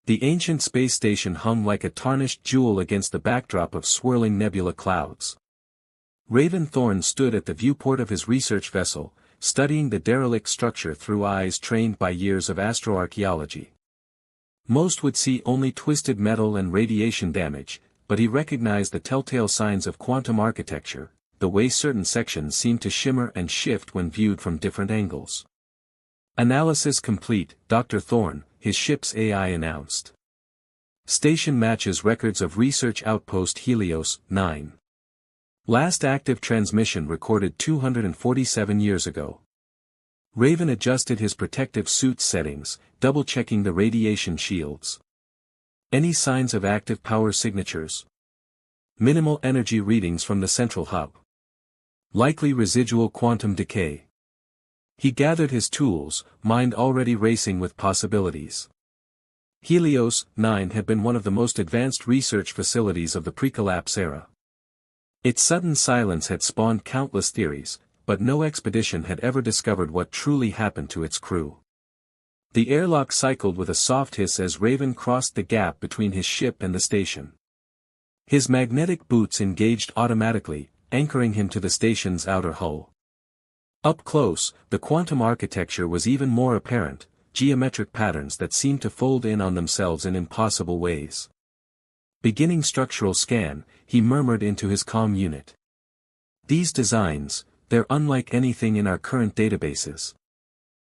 The ancient space station hung like a tarnished jewel against the backdrop of swirling nebula clouds. Raven Thorn stood at the viewport of his research vessel, studying the derelict structure through eyes trained by years of astroarchaeology. Most would see only twisted metal and radiation damage, but he recognized the telltale signs of quantum architecture, the way certain sections seem to shimmer and shift when viewed from different angles. Analysis complete, Dr. Thorn, his ship's AI announced. Station matches records of Research Outpost Helios, 9. Last active transmission recorded 247 years ago. Raven adjusted his protective suit settings, double-checking the radiation shields. Any signs of active power signatures? Minimal energy readings from the central hub. Likely residual quantum decay. He gathered his tools, mind already racing with possibilities. Helios, 9 had been one of the most advanced research facilities of the pre-collapse era. Its sudden silence had spawned countless theories, but no expedition had ever discovered what truly happened to its crew. The airlock cycled with a soft hiss as Raven crossed the gap between his ship and the station. His magnetic boots engaged automatically, anchoring him to the station's outer hull. Up close, the quantum architecture was even more apparent, geometric patterns that seemed to fold in on themselves in impossible ways. Beginning structural scan, he murmured into his comm unit. These designs, they're unlike anything in our current databases.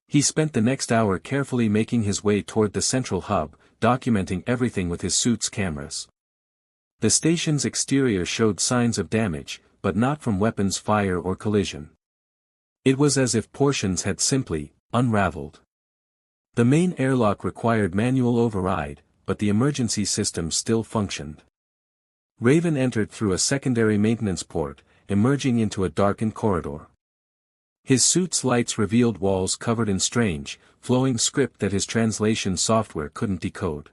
He spent the next hour carefully making his way toward the central hub, documenting everything with his suit's cameras. The station's exterior showed signs of damage, but not from weapons fire or collision. It was as if portions had simply unraveled. The main airlock required manual override, but the emergency system still functioned. Raven entered through a secondary maintenance port, emerging into a darkened corridor. His suit's lights revealed walls covered in strange, flowing script that his translation software couldn't decode.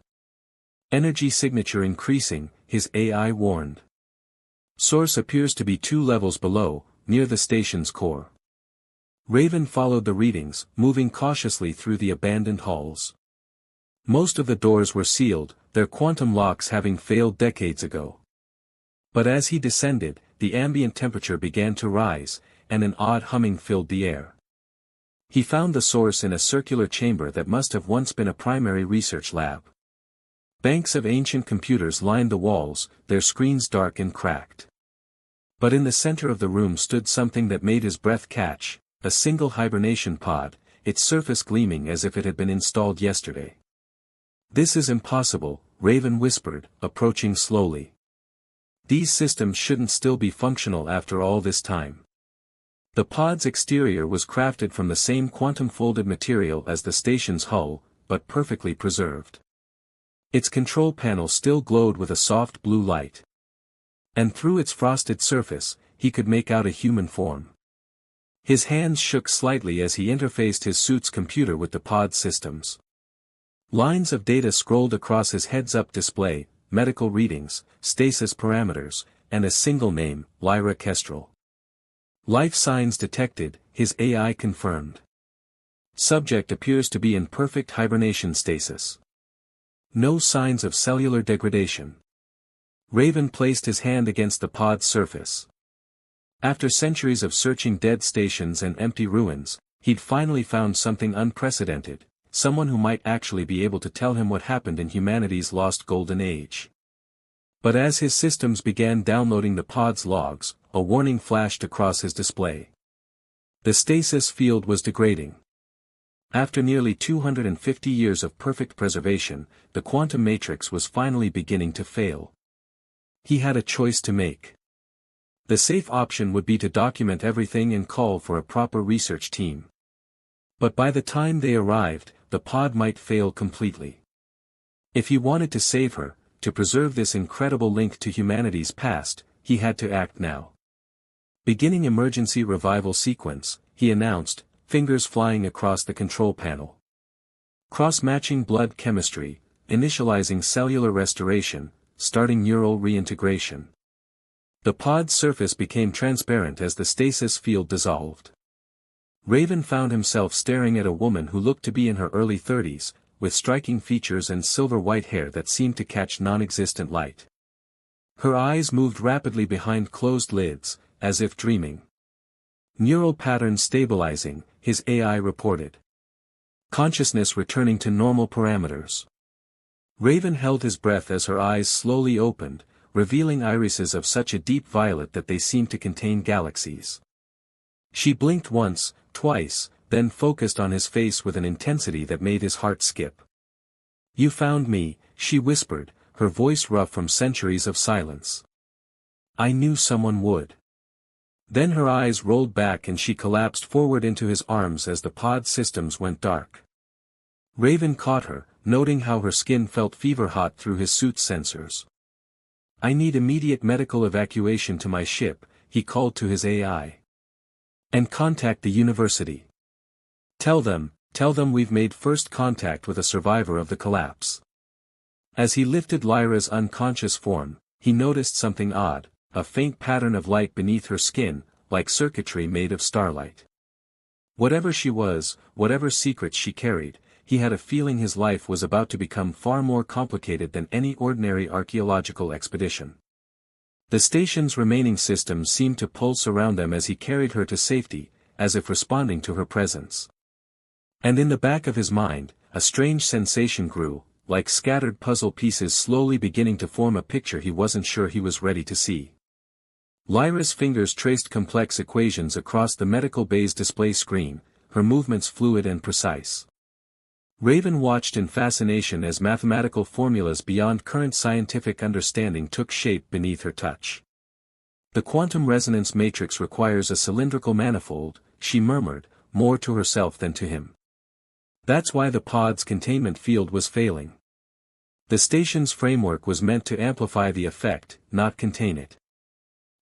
Energy signature increasing, his AI warned. Source appears to be 2 levels below, near the station's core. Raven followed the readings, moving cautiously through the abandoned halls. Most of the doors were sealed, their quantum locks having failed decades ago. But as he descended, the ambient temperature began to rise, and an odd humming filled the air. He found the source in a circular chamber that must have once been a primary research lab. Banks of ancient computers lined the walls, their screens dark and cracked. But in the center of the room stood something that made his breath catch, a single hibernation pod, its surface gleaming as if it had been installed yesterday. "This is impossible," Raven whispered, approaching slowly. "These systems shouldn't still be functional after all this time." The pod's exterior was crafted from the same quantum-folded material as the station's hull, but perfectly preserved. Its control panel still glowed with a soft blue light. And through its frosted surface, he could make out a human form. His hands shook slightly as he interfaced his suit's computer with the pod systems. Lines of data scrolled across his heads-up display, medical readings, stasis parameters, and a single name, Lyra Kestrel. Life signs detected, his AI confirmed. Subject appears to be in perfect hibernation stasis. No signs of cellular degradation. Raven placed his hand against the pod's surface. After centuries of searching dead stations and empty ruins, he'd finally found something unprecedented, someone who might actually be able to tell him what happened in humanity's lost golden age. But as his systems began downloading the pod's logs, a warning flashed across his display. The stasis field was degrading. After nearly 250 years of perfect preservation, the quantum matrix was finally beginning to fail. He had a choice to make. The safe option would be to document everything and call for a proper research team. But by the time they arrived, the pod might fail completely. If he wanted to save her, to preserve this incredible link to humanity's past, he had to act now. Beginning emergency revival sequence, he announced, fingers flying across the control panel. Cross-matching blood chemistry, initializing cellular restoration, starting neural reintegration. The pod's surface became transparent as the stasis field dissolved. Raven found himself staring at a woman who looked to be in her early 30s, with striking features and silver-white hair that seemed to catch non-existent light. Her eyes moved rapidly behind closed lids, as if dreaming. Neural patterns stabilizing, his AI reported. Consciousness returning to normal parameters. Raven held his breath as her eyes slowly opened, revealing irises of such a deep violet that they seemed to contain galaxies. She blinked once, twice, then focused on his face with an intensity that made his heart skip. "You found me," she whispered, her voice rough from centuries of silence. "I knew someone would." Then her eyes rolled back and she collapsed forward into his arms as the pod systems went dark. Raven caught her, noting how her skin felt fever-hot through his suit's sensors. "I need immediate medical evacuation to my ship," he called to his AI. "And contact the university. Tell them we've made first contact with a survivor of the collapse." As he lifted Lyra's unconscious form, he noticed something odd, a faint pattern of light beneath her skin, like circuitry made of starlight. Whatever she was, whatever secrets she carried, he had a feeling his life was about to become far more complicated than any ordinary archaeological expedition. The station's remaining systems seemed to pulse around them as he carried her to safety, as if responding to her presence. And in the back of his mind, a strange sensation grew, like scattered puzzle pieces slowly beginning to form a picture he wasn't sure he was ready to see. Lyra's fingers traced complex equations across the medical bay's display screen, her movements fluid and precise. Raven watched in fascination as mathematical formulas beyond current scientific understanding took shape beneath her touch. "The quantum resonance matrix requires a cylindrical manifold," she murmured, more to herself than to him. "That's why the pod's containment field was failing. The station's framework was meant to amplify the effect, not contain it."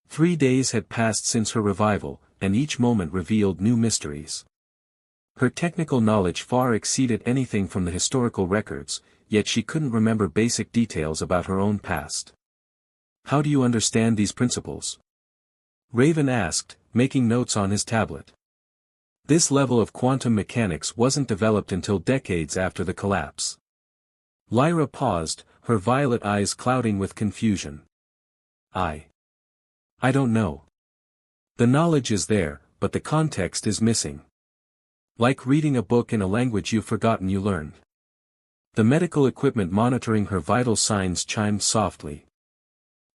3 days had passed since her revival, and each moment revealed new mysteries. Her technical knowledge far exceeded anything from the historical records, yet she couldn't remember basic details about her own past. "How do you understand these principles?" Raven asked, making notes on his tablet. This level of quantum mechanics wasn't developed until decades after the collapse. Lyra paused, her violet eyes clouding with confusion. I don't know. The knowledge is there, but the context is missing. Like reading a book in a language you've forgotten you learned. The medical equipment monitoring her vital signs chimed softly.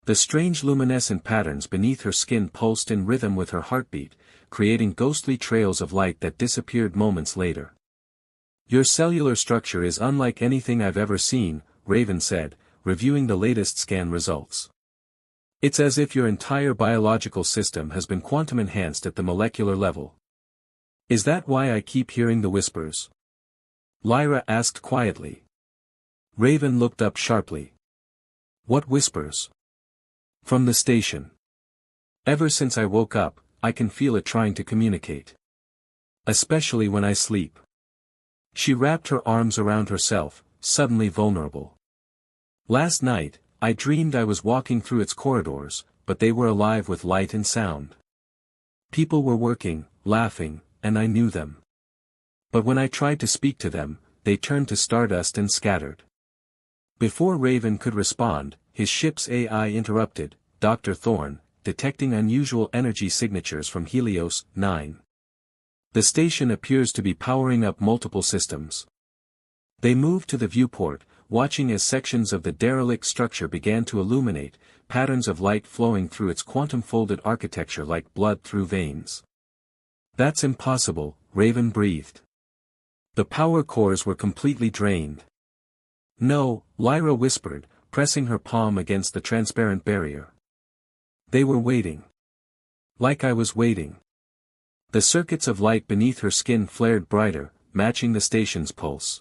The strange luminescent patterns beneath her skin pulsed in rhythm with her heartbeat, creating ghostly trails of light that disappeared moments later. "Your cellular structure is unlike anything I've ever seen," Raven said, reviewing the latest scan results. "It's as if your entire biological system has been quantum enhanced at the molecular level." "Is that why I keep hearing the whispers?" Lyra asked quietly. Raven looked up sharply. "What whispers?" "From the station. Ever since I woke up, I can feel it trying to communicate. Especially when I sleep." She wrapped her arms around herself, suddenly vulnerable. "Last night, I dreamed I was walking through its corridors, but they were alive with light and sound. People were working, laughing, and I knew them. But when I tried to speak to them, they turned to stardust and scattered." Before Raven could respond, his ship's AI interrupted, "Dr. Thorne, detecting unusual energy signatures from Helios 9. The station appears to be powering up multiple systems." They moved to the viewport, watching as sections of the derelict structure began to illuminate, patterns of light flowing through its quantum-folded architecture like blood through veins. "That's impossible," Raven breathed. "The power cores were completely drained." "No," Lyra whispered, pressing her palm against the transparent barrier. "They were waiting. Like I was waiting." The circuits of light beneath her skin flared brighter, matching the station's pulse.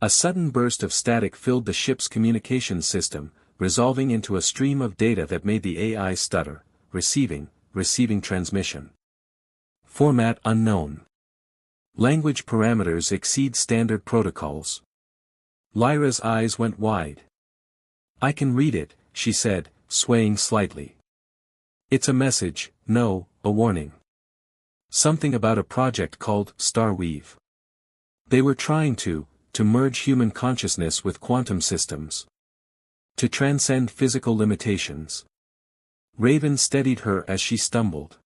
A sudden burst of static filled the ship's communications system, resolving into a stream of data that made the AI stutter. Receiving transmission. Format unknown. Language parameters exceed standard protocols. Lyra's eyes went wide. "I can read it," she said, swaying slightly. "It's a message, no, a warning. Something about a project called Starweave. They were trying to to merge human consciousness with quantum systems. To transcend physical limitations. Raven steadied her as she stumbled.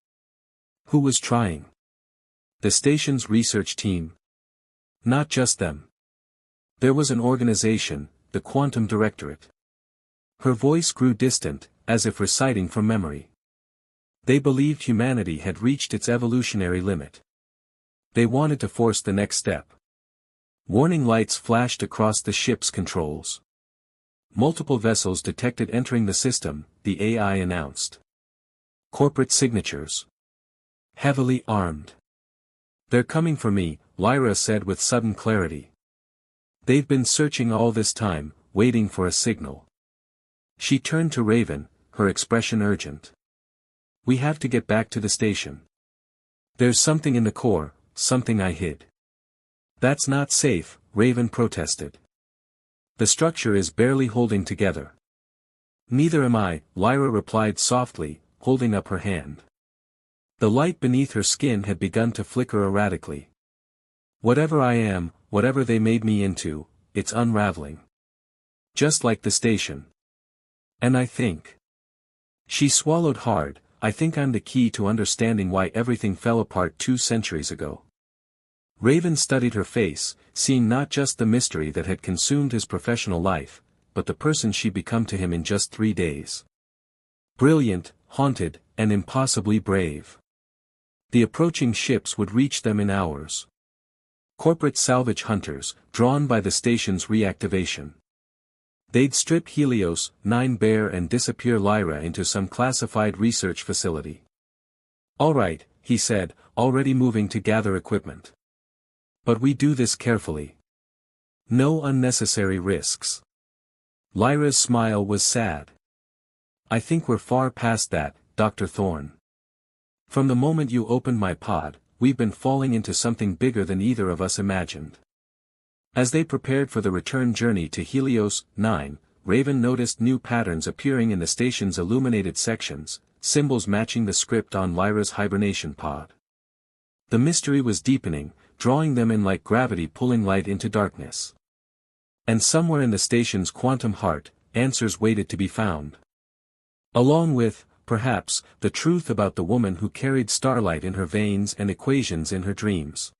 Who was trying? The station's research team. Not just them. There was an organization, the Quantum Directorate. Her voice grew distant, as if reciting from memory. They believed humanity had reached its evolutionary limit. They wanted to force the next step. Warning lights flashed across the ship's controls. Multiple vessels detected entering the system, the AI announced. Corporate signatures. Heavily armed. They're coming for me, Lyra said with sudden clarity. They've been searching all this time, waiting for a signal. She turned to Raven, her expression urgent. We have to get back to the station. There's something in the core, something I hid. That's not safe, Raven protested. The structure is barely holding together. Neither am I, Lyra replied softly, holding up her hand. The light beneath her skin had begun to flicker erratically. Whatever I am, whatever they made me into, it's unraveling. Just like the station. And I think. She swallowed hard, I think I'm the key to understanding why everything fell apart 2 centuries ago. Raven studied her face, seeing not just the mystery that had consumed his professional life, but the person she'd become to him in just 3 days. Brilliant, haunted, and impossibly brave. The approaching ships would reach them in hours. Corporate salvage hunters, drawn by the station's reactivation. They'd strip Helios 9 bare and disappear Lyra into some classified research facility. All right, he said, already moving to gather equipment. But we do this carefully. No unnecessary risks. Lyra's smile was sad. I think we're far past that, Dr. Thorne. From the moment you opened my pod, we've been falling into something bigger than either of us imagined. As they prepared for the return journey to Helios 9, Raven noticed new patterns appearing in the station's illuminated sections, symbols matching the script on Lyra's hibernation pod. The mystery was deepening, drawing them in like gravity pulling light into darkness. And somewhere in the station's quantum heart, answers waited to be found. Along with, perhaps, the truth about the woman who carried starlight in her veins and equations in her dreams.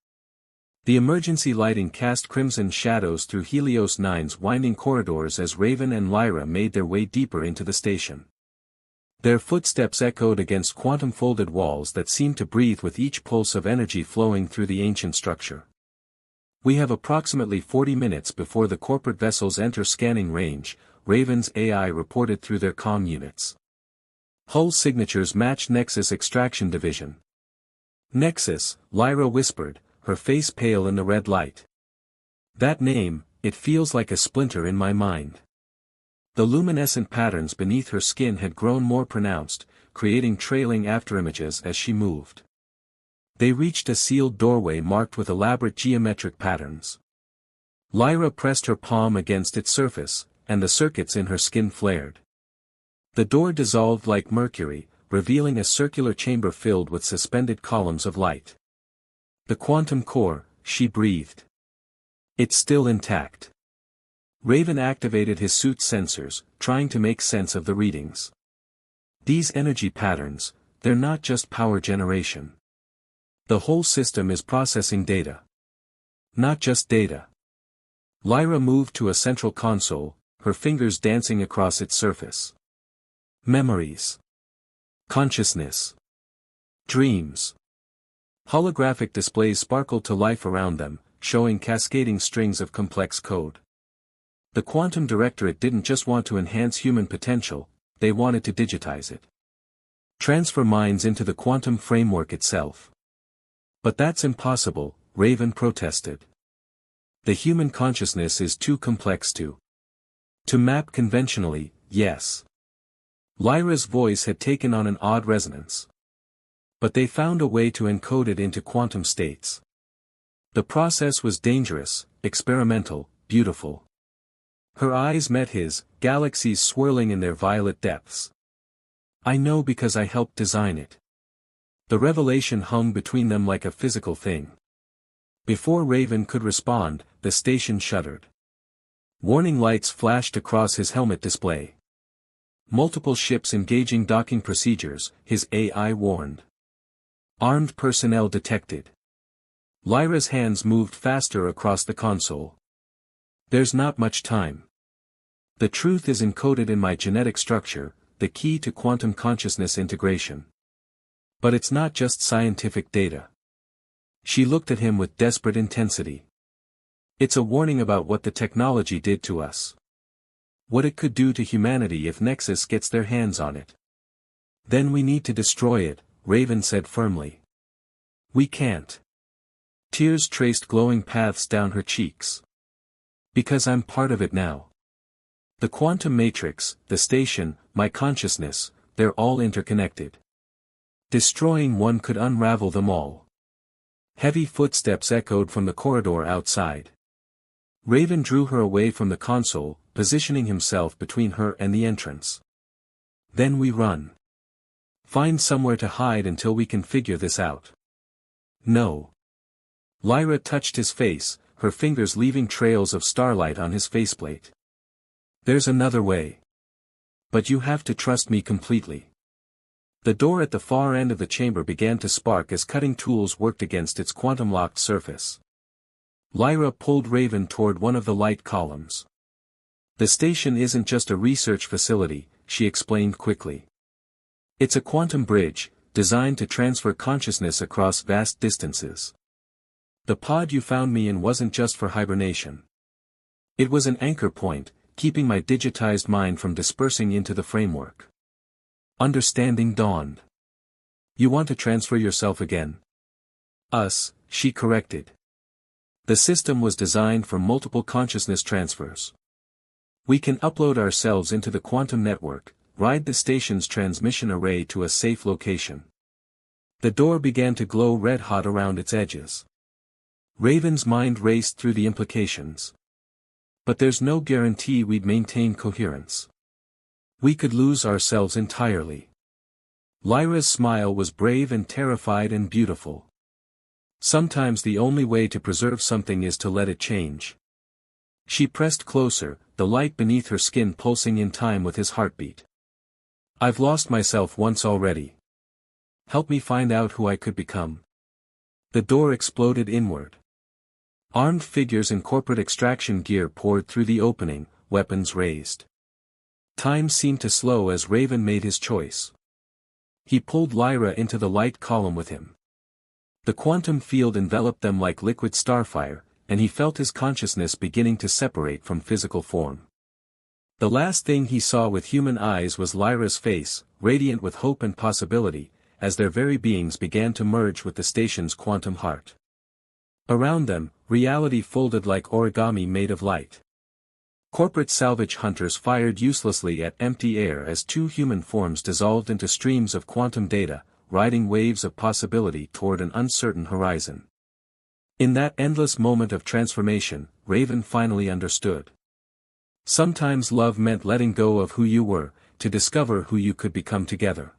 The emergency lighting cast crimson shadows through Helios 9's winding corridors as Raven and Lyra made their way deeper into the station. Their footsteps echoed against quantum-folded walls that seemed to breathe with each pulse of energy flowing through the ancient structure. We have approximately 40 minutes before the corporate vessels enter scanning range, Raven's AI reported through their comm units. Hull signatures matched Nexus Extraction Division. Nexus, Lyra whispered, her face pale in the red light. That name, it feels like a splinter in my mind. The luminescent patterns beneath her skin had grown more pronounced, creating trailing afterimages as she moved. They reached a sealed doorway marked with elaborate geometric patterns. Lyra pressed her palm against its surface, and the circuits in her skin flared. The door dissolved like mercury, revealing a circular chamber filled with suspended columns of light. The quantum core, she breathed. It's still intact. Raven activated his suit's sensors, trying to make sense of the readings. These energy patterns, they're not just power generation. The whole system is processing data. Not just data. Lyra moved to a central console, her fingers dancing across its surface. Memories. Consciousness. Dreams. Holographic displays sparkled to life around them, showing cascading strings of complex code. The Quantum Directorate didn't just want to enhance human potential, they wanted to digitize it. Transfer minds into the quantum framework itself. But that's impossible, Raven protested. The human consciousness is too complex to map conventionally, yes. Lyra's voice had taken on an odd resonance. But they found a way to encode it into quantum states. The process was dangerous, experimental, beautiful. Her eyes met his, galaxies swirling in their violet depths. I know because I helped design it. The revelation hung between them like a physical thing. Before Raven could respond, the station shuddered. Warning lights flashed across his helmet display. Multiple ships engaging docking procedures, his AI warned. Armed personnel detected. Lyra's hands moved faster across the console. There's not much time. The truth is encoded in my genetic structure, the key to quantum consciousness integration. But it's not just scientific data. She looked at him with desperate intensity. It's a warning about what the technology did to us. What it could do to humanity if Nexus gets their hands on it. Then we need to destroy it, Raven said firmly. We can't. Tears traced glowing paths down her cheeks. Because I'm part of it now. The quantum matrix, the station, my consciousness, they're all interconnected. Destroying one could unravel them all. Heavy footsteps echoed from the corridor outside. Raven drew her away from the console, positioning himself between her and the entrance. Then we run. Find somewhere to hide until we can figure this out. No. Lyra touched his face, her fingers leaving trails of starlight on his faceplate. There's another way. But you have to trust me completely. The door at the far end of the chamber began to spark as cutting tools worked against its quantum-locked surface. Lyra pulled Raven toward one of the light columns. The station isn't just a research facility, she explained quickly. It's a quantum bridge, designed to transfer consciousness across vast distances. The pod you found me in wasn't just for hibernation. It was an anchor point, keeping my digitized mind from dispersing into the framework. Understanding dawned. You want to transfer yourself again? Us, she corrected. The system was designed for multiple consciousness transfers. We can upload ourselves into the quantum network, ride the station's transmission array to a safe location. The door began to glow red-hot around its edges. Raven's mind raced through the implications. But there's no guarantee we'd maintain coherence. We could lose ourselves entirely. Lyra's smile was brave and terrified and beautiful. Sometimes the only way to preserve something is to let it change. She pressed closer, the light beneath her skin pulsing in time with his heartbeat. I've lost myself once already. Help me find out who I could become. The door exploded inward. Armed figures in corporate extraction gear poured through the opening, weapons raised. Time seemed to slow as Raven made his choice. He pulled Lyra into the light column with him. The quantum field enveloped them like liquid starfire, and he felt his consciousness beginning to separate from physical form. The last thing he saw with human eyes was Lyra's face, radiant with hope and possibility, as their very beings began to merge with the station's quantum heart. Around them, reality folded like origami made of light. Corporate salvage hunters fired uselessly at empty air as two human forms dissolved into streams of quantum data, riding waves of possibility toward an uncertain horizon. In that endless moment of transformation, Raven finally understood. Sometimes love meant letting go of who you were, to discover who you could become together.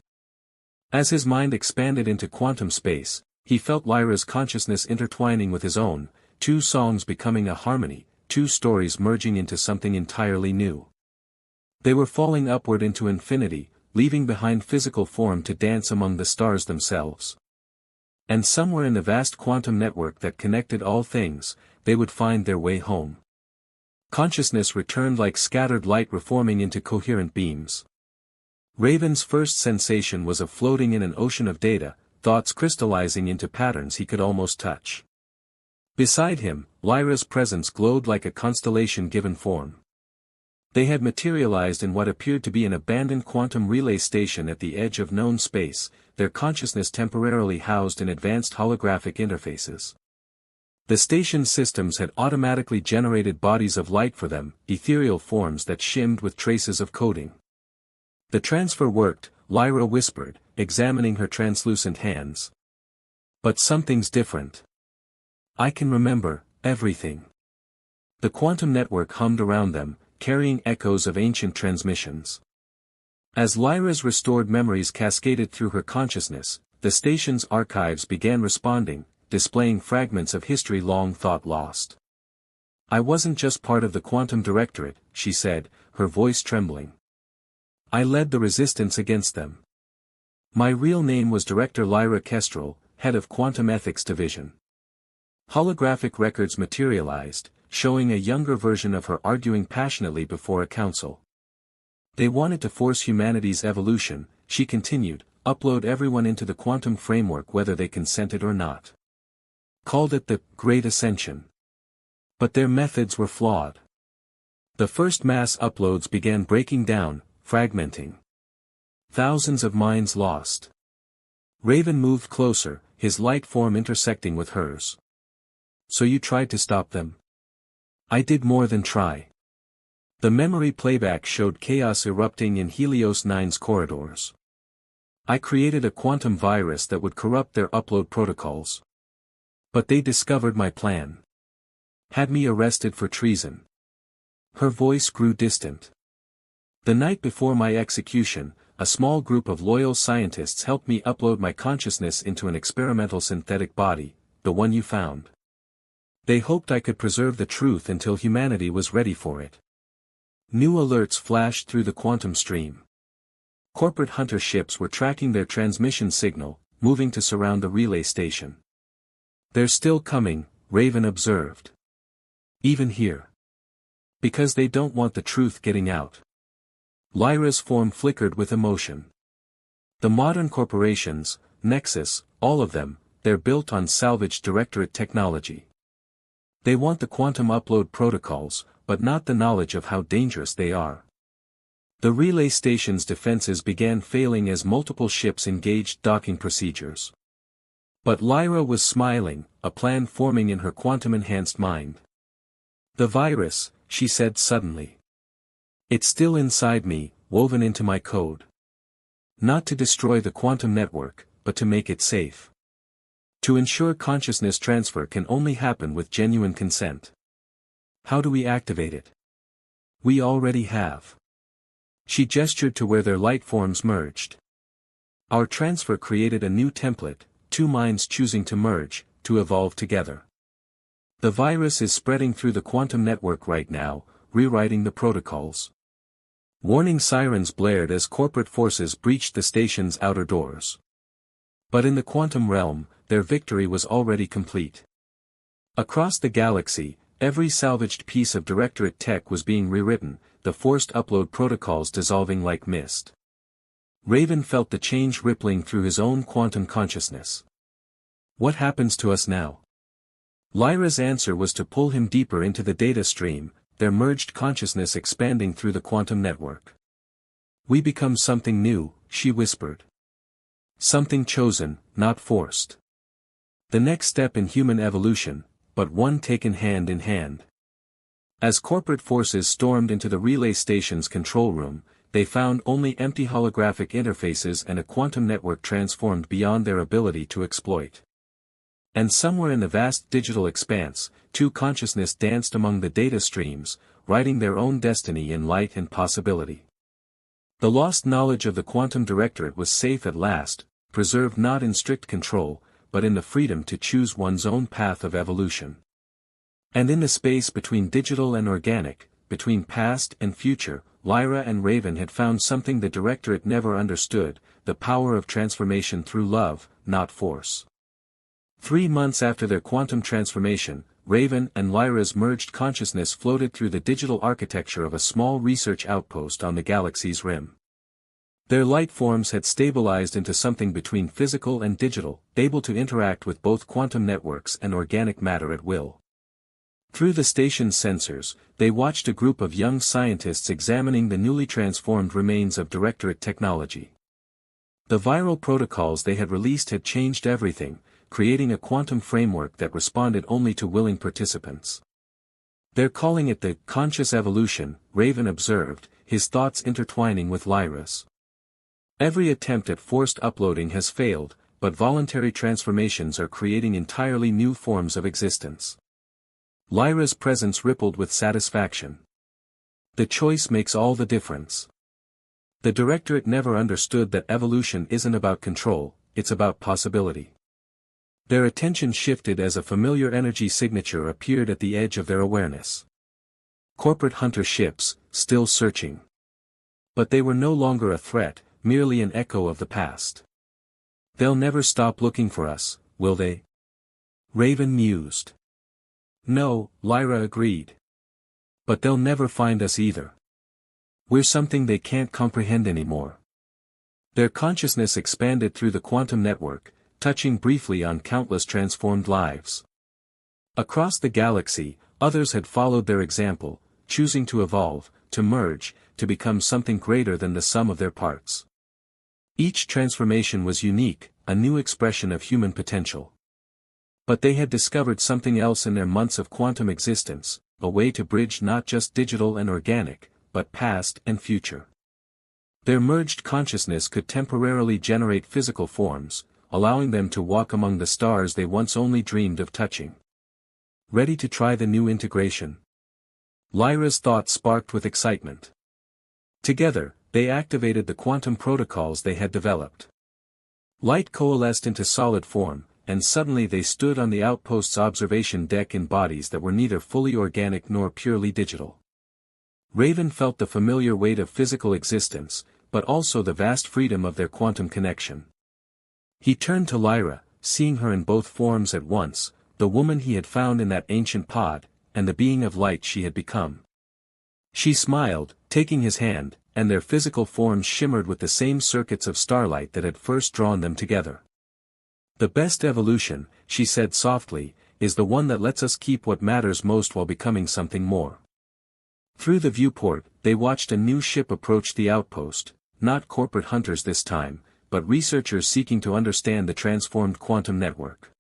As his mind expanded into quantum space, he felt Lyra's consciousness intertwining with his own, two songs becoming a harmony, two stories merging into something entirely new. They were falling upward into infinity, leaving behind physical form to dance among the stars themselves. And somewhere in the vast quantum network that connected all things, they would find their way home. Consciousness returned like scattered light reforming into coherent beams. Raven's first sensation was of floating in an ocean of data, thoughts crystallizing into patterns he could almost touch. Beside him, Lyra's presence glowed like a constellation given form. They had materialized in what appeared to be an abandoned quantum relay station at the edge of known space, their consciousness temporarily housed in advanced holographic interfaces. The station's systems had automatically generated bodies of light for them, ethereal forms that shimmed with traces of coding. The transfer worked, Lyra whispered, examining her translucent hands. But something's different. I can remember everything. The quantum network hummed around them, carrying echoes of ancient transmissions. As Lyra's restored memories cascaded through her consciousness, the station's archives began responding, displaying fragments of history long thought lost. "I wasn't just part of the Quantum Directorate," she said, her voice trembling. "I led the resistance against them. My real name was Director Lyra Kestrel, head of Quantum Ethics Division." Holographic records materialized, showing a younger version of her arguing passionately before a council. "They wanted to force humanity's evolution," she continued, "upload everyone into the quantum framework whether they consented or not. Called it the Great Ascension. But their methods were flawed. The first mass uploads began breaking down, fragmenting. Thousands of minds lost." Raven moved closer, his light form intersecting with hers. "So you tried to stop them?" "I did more than try." The memory playback showed chaos erupting in Helios 9's corridors. "I created a quantum virus that would corrupt their upload protocols. But they discovered my plan. Had me arrested for treason." Her voice grew distant. "The night before my execution, a small group of loyal scientists helped me upload my consciousness into an experimental synthetic body, the one you found. They hoped I could preserve the truth until humanity was ready for it." New alerts flashed through the quantum stream. Corporate hunter ships were tracking their transmission signal, moving to surround the relay station. "They're still coming," Raven observed. "Even here. Because they don't want the truth getting out." Lyra's form flickered with emotion. "The modern corporations, Nexus, all of them, they're built on salvaged Directorate technology. They want the quantum upload protocols, but not the knowledge of how dangerous they are." The relay station's defenses began failing as multiple ships engaged docking procedures. But Lyra was smiling, a plan forming in her quantum-enhanced mind. "The virus," she said suddenly. "It's still inside me, woven into my code. Not to destroy the quantum network, but to make it safe. To ensure consciousness transfer can only happen with genuine consent. How do we activate it? We already have." She gestured to where their light forms merged. "Our transfer created a new template, two minds choosing to merge, to evolve together. The virus is spreading through the quantum network right now, rewriting the protocols." Warning sirens blared as corporate forces breached the station's outer doors. But in the quantum realm, their victory was already complete. Across the galaxy, every salvaged piece of Directorate tech was being rewritten, the forced upload protocols dissolving like mist. Raven felt the change rippling through his own quantum consciousness. "What happens to us now?" Lyra's answer was to pull him deeper into the data stream, their merged consciousness expanding through the quantum network. "We become something new," she whispered. "Something chosen, not forced. The next step in human evolution, but one taken hand in hand." As corporate forces stormed into the relay station's control room, they found only empty holographic interfaces and a quantum network transformed beyond their ability to exploit. And somewhere in the vast digital expanse, two consciousness danced among the data streams, writing their own destiny in light and possibility. The lost knowledge of the Quantum Directorate was safe at last, preserved not in strict control, but in the freedom to choose one's own path of evolution. And in the space between digital and organic, between past and future, Lyra and Raven had found something the Directorate never understood, the power of transformation through love, not force. 3 months after their quantum transformation, Raven and Lyra's merged consciousness floated through the digital architecture of a small research outpost on the galaxy's rim. Their light forms had stabilized into something between physical and digital, able to interact with both quantum networks and organic matter at will. Through the station's sensors, they watched a group of young scientists examining the newly transformed remains of Directorate technology. The viral protocols they had released had changed everything, creating a quantum framework that responded only to willing participants. "They're calling it the conscious evolution," Raven observed, his thoughts intertwining with Lyra's. "Every attempt at forced uploading has failed, but voluntary transformations are creating entirely new forms of existence." Lyra's presence rippled with satisfaction. "The choice makes all the difference. The Directorate never understood that evolution isn't about control, it's about possibility. Their attention shifted as a familiar energy signature appeared at the edge of their awareness. Corporate hunter ships, still searching. But they were no longer a threat, merely an echo of the past. They'll never stop looking for us, will they? Raven mused. No, Lyra agreed. But they'll never find us either. We're something they can't comprehend anymore. Their consciousness expanded through the quantum network, touching briefly on countless transformed lives. Across the galaxy, others had followed their example, choosing to evolve, to merge, to become something greater than the sum of their parts. Each transformation was unique, a new expression of human potential. But they had discovered something else in their months of quantum existence, a way to bridge not just digital and organic, but past and future. Their merged consciousness could temporarily generate physical forms, allowing them to walk among the stars they once only dreamed of touching. Ready to try the new integration? Lyra's thoughts sparked with excitement. Together, they activated the quantum protocols they had developed. Light coalesced into solid form, and suddenly they stood on the outpost's observation deck in bodies that were neither fully organic nor purely digital. Raven felt the familiar weight of physical existence, but also the vast freedom of their quantum connection. He turned to Lyra, seeing her in both forms at once, the woman he had found in that ancient pod, and the being of light she had become. She smiled, taking his hand, and their physical forms shimmered with the same circuits of starlight that had first drawn them together. The best evolution, she said softly, is the one that lets us keep what matters most while becoming something more. Through the viewport, they watched a new ship approach the outpost, not corporate hunters this time, but researchers seeking to understand the transformed quantum network.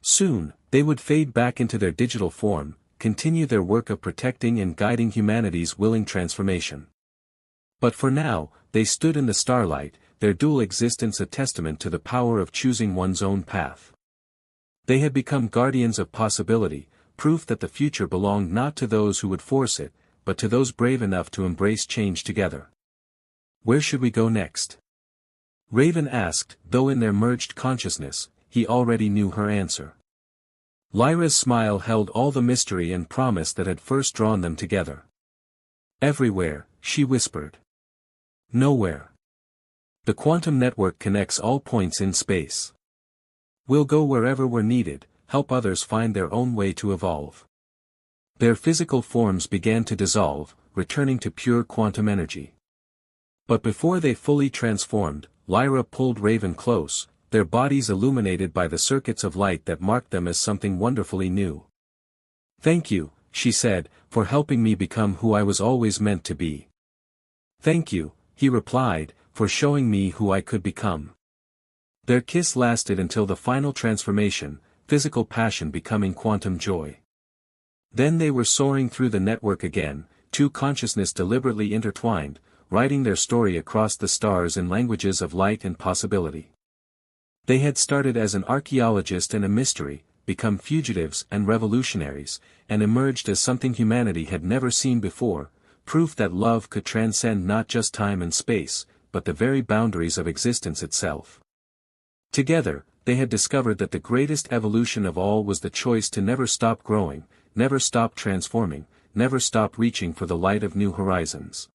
Soon, they would fade back into their digital form, continue their work of protecting and guiding humanity's willing transformation. But for now, they stood in the starlight, their dual existence a testament to the power of choosing one's own path. They had become guardians of possibility, proof that the future belonged not to those who would force it, but to those brave enough to embrace change together. Where should we go next? Raven asked, though in their merged consciousness, he already knew her answer. Lyra's smile held all the mystery and promise that had first drawn them together. Everywhere, she whispered. Nowhere. The quantum network connects all points in space. We'll go wherever we're needed, help others find their own way to evolve. Their physical forms began to dissolve, returning to pure quantum energy. But before they fully transformed, Lyra pulled Raven close, their bodies illuminated by the circuits of light that marked them as something wonderfully new. Thank you, she said, for helping me become who I was always meant to be. Thank you, he replied, for showing me who I could become. Their kiss lasted until the final transformation, physical passion becoming quantum joy. Then they were soaring through the network again, two consciousness deliberately intertwined, writing their story across the stars in languages of light and possibility. They had started as an archaeologist and a mystery, become fugitives and revolutionaries, and emerged as something humanity had never seen before, proof that love could transcend not just time and space, but the very boundaries of existence itself. Together, they had discovered that the greatest evolution of all was the choice to never stop growing, never stop transforming, never stop reaching for the light of new horizons.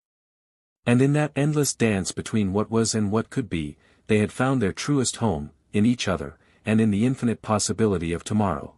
And in that endless dance between what was and what could be, they had found their truest home, in each other, and in the infinite possibility of tomorrow.